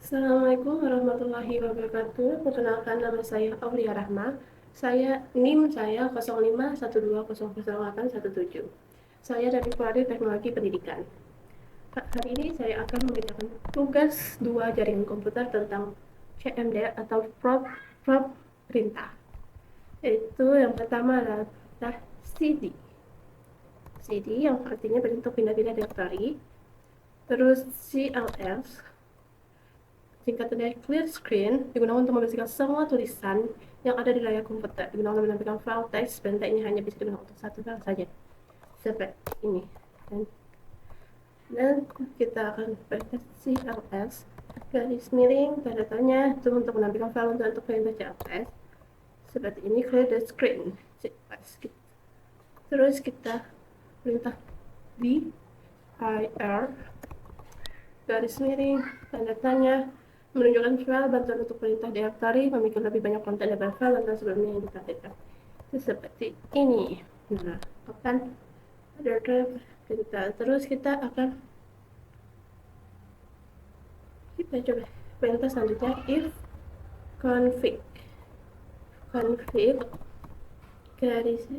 Assalamualaikum warahmatullahi wabarakatuh. Perkenalkan, nama saya Aulia Rahma. NIM saya 0512008117. Saya dari Prodi Teknologi Pendidikan. Hari ini saya akan mengerjakan tugas 2 jaringan komputer tentang CMD atau prop perintah. Itu yang pertama adalah CD. CD yang artinya bentuk pindah-pindah directory. Terus CLS, singkatan dari clear screen, digunakan untuk membersihkan semua tulisan yang ada di layar komputer. Digunakan untuk menampilkan file teks, perintah ini hanya bisa digunakan untuk satu file saja, seperti ini. Dan kita akan perintah CLS garis miring tanda tanya itu untuk menampilkan file untuk perintah CLS seperti ini, clear the screen. Terus kita perintah dir garis miring tanda tanya menunjukkan file bantuan untuk perintah directory memiliki lebih banyak konten daripada file dan sebelumnya yang diperhatikan. Itu seperti ini. Nah, akan ada perintah. Terus kita coba perintah selanjutnya if config garis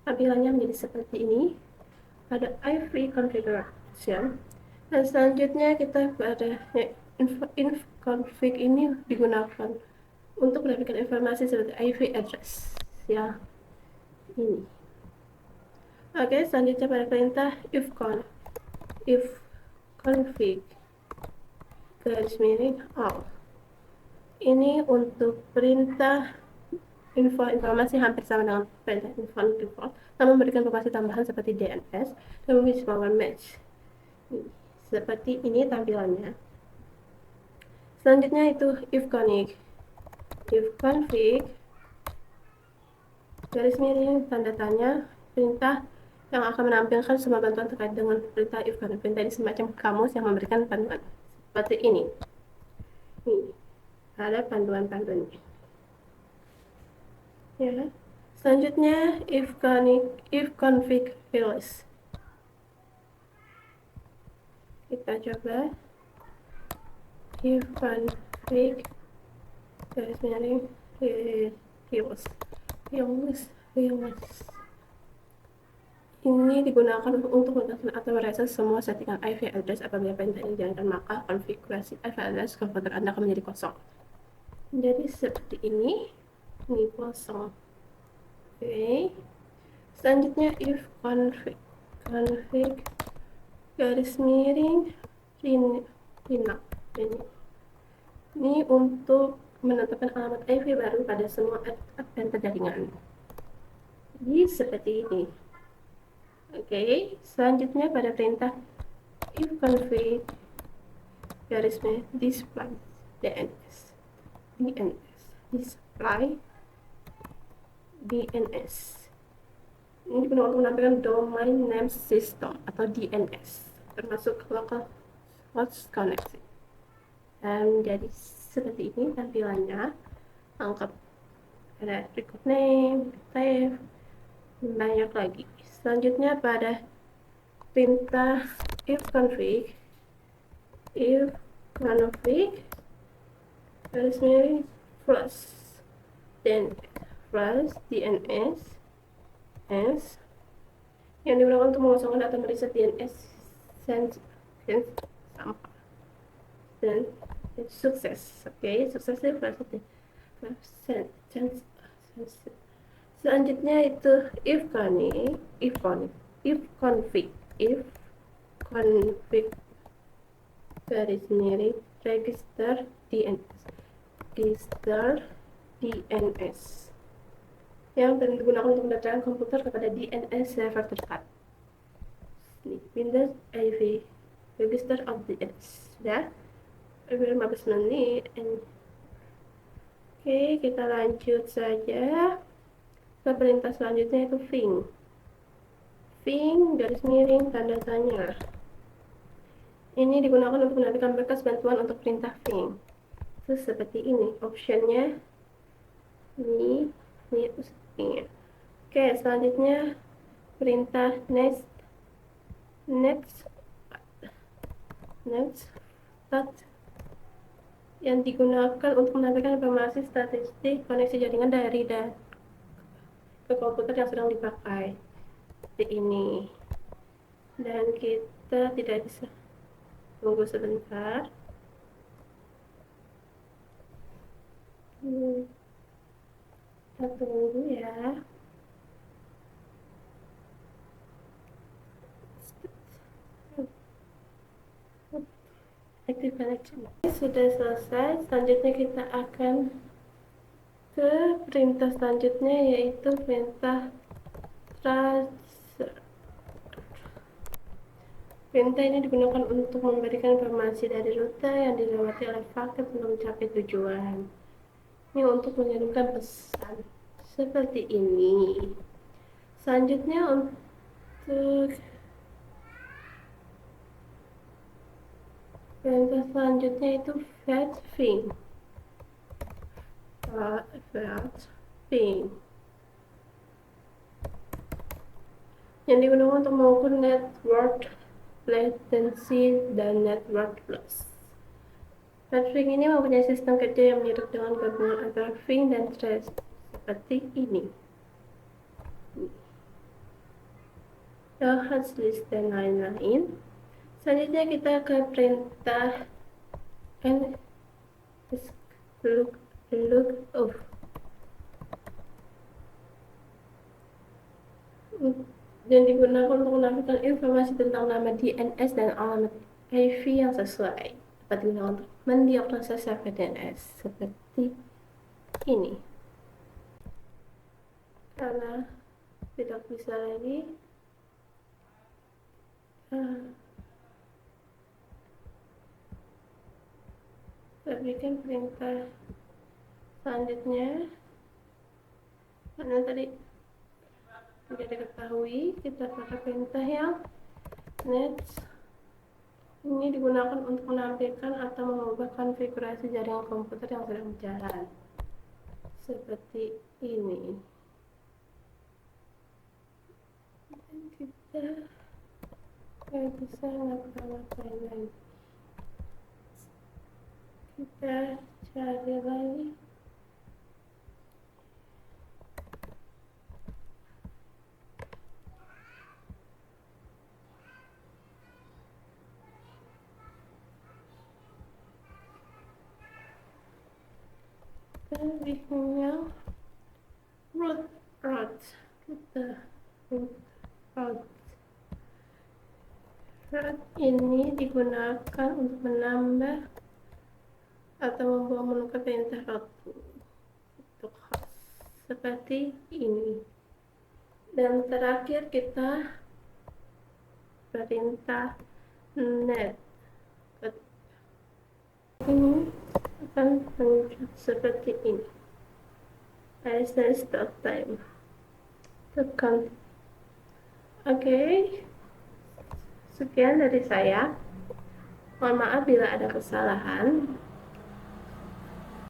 tampilannya menjadi seperti ini. Ada IV configuration. Dan selanjutnya kita pada inf config ini digunakan untuk mendapatkan informasi seperti IP address ya ini. Oke, selanjutnya pada perintah if config garis miring all. Ini untuk perintah informasi hampir sama dengan perintah info default, namun memberikan informasi tambahan seperti DNS dan memiliki power match. Seperti ini tampilannya. Selanjutnya itu if config garis miring tanda tanya perintah yang akan menampilkan semua bantuan terkait dengan perintah if config. Perintah ini semacam kamus yang memberikan panduan seperti ini. Ada panduan-panduannya ya. Selanjutnya if config fails, kita coba if config garis miring fails. Ini digunakan untuk melakukan atau mereset semua settingan IP address apabila perintah ini dijalankan, maka konfigurasi IP address komputer Anda akan menjadi kosong. Jadi seperti ini kosong. Oke. Selanjutnya if config garis miring ini untuk menetapkan alamat IP baru pada semua adapter jaringan. Jadi seperti ini. Oke, selanjutnya pada perintah if config garis miring display display DNS. Ini digunakan untuk menampilkan domain name system atau DNS, termasuk local host connection. Dan jadi seperti ini tampilannya, lengkap ada record name, save, banyak lagi. Selanjutnya pada perintah if config garis miring plus DNS yang digunakan untuk mengosongkan atau mereset DNS sampah dan sukses. Oke, suksesnya berarti selanjutnya itu if config garis miring register DNS yang digunakan untuk mendaftarkan komputer kepada DNS server terdekat. Windows IV register of DNS. Sudah 15 menit. Oke, kita lanjut saja ke perintah selanjutnya, itu Fing garis miring tanda tanya. Ini digunakan untuk menampilkan berkas bantuan untuk perintah Fing. Terus seperti ini optionnya. Ini. Oke, selanjutnya perintah next touch yang digunakan untuk menampilkan informasi statistik koneksi jaringan dari dan ke komputer yang sedang dipakai seperti ini. Dan kita tidak bisa tunggu sebentar. Kita tunggu ya. Active connection. Sudah selesai. Selanjutnya kita akan ke perintah selanjutnya, yaitu perintah transfer. Perintah ini digunakan untuk memberikan informasi dari rute yang dilewati oleh paket untuk mencapai tujuan. Ini untuk mengirimkan pesan seperti ini. Selanjutnya untuk perintah selanjutnya itu fetch ping. Fetch ping yang digunakan untuk mengukur network latency dan network loss. Fetch ping ini mempunyai sistem kerja yang mirip dengan gabungan antara ping dan trace seperti ini. Hash list dan lain-lain. Selanjutnya kita ke perintah lookup dan digunakan untuk menampilkan informasi tentang nama DNS dan alamat IP yang sesuai. Dapat digunakan untuk mendiagnosa server DNS seperti ini. Karena tidak bisa lagi, kita berikan perintah selanjutnya. Karena tadi tidak diketahui, kita pakai perintah yang next. Ini digunakan untuk menampilkan atau mengubah konfigurasi jaringan komputer yang sedang berjalan seperti ini. Dan kita nggak bisa ngapa-ngapain lagi. Kita cari lagi. Berikutnya root ini digunakan untuk menambah atau membawa menukar perintah root untuk host seperti ini. Dan terakhir kita perintah net. Ini akan muncul seperti ini. Start time. Tekan. Oke. Sekian dari saya. Mohon maaf bila ada kesalahan.